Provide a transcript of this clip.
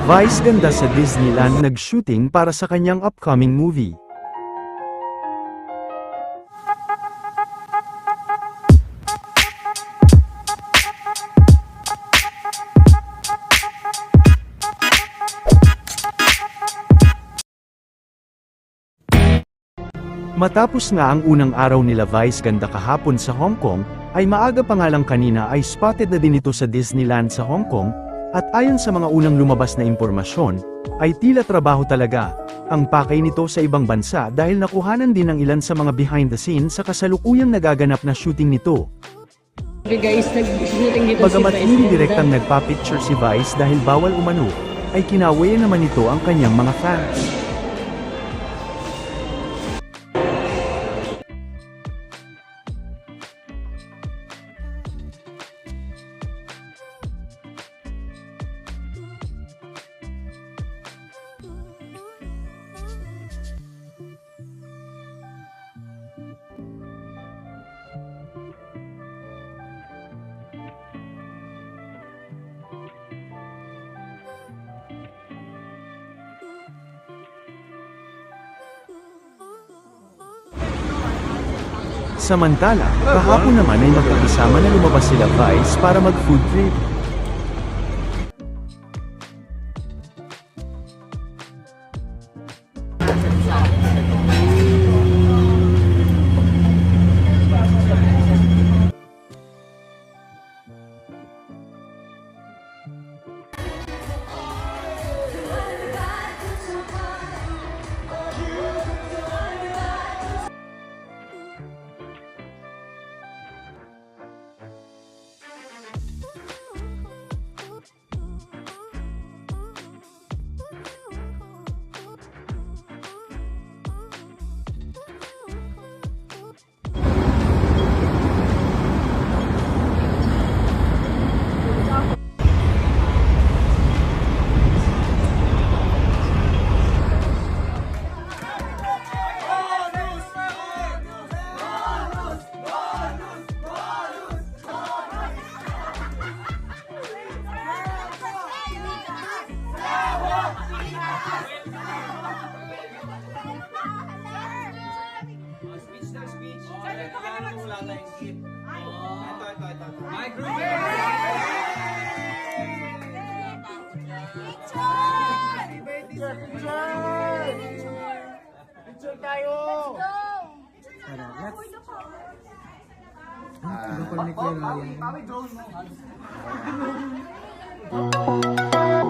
Vice Ganda sa Disneyland nag-shooting para sa kanyang upcoming movie. Matapos nga ang unang araw nila Vice Ganda kahapon sa Hong Kong, ay maaga pa nga lang kanina ay spotted na din ito sa Disneyland sa Hong Kong, at ayon sa mga unang lumabas na impormasyon, ay tila trabaho talaga ang pakay nito sa ibang bansa dahil nakuhanan din ng ilan sa mga behind the scenes sa kasalukuyang nagaganap na shooting nito. Guys, nag-shooting dito Bagamat si hindi Vice direktang Ganda. nagpa-picture si Vice dahil bawal umano, ay kinawayan naman ito ang kanyang mga fans. Samantala, kahapon naman ay magkakasama na lumabas sila Vice para mag-food trip. Picture tayo! Let's go!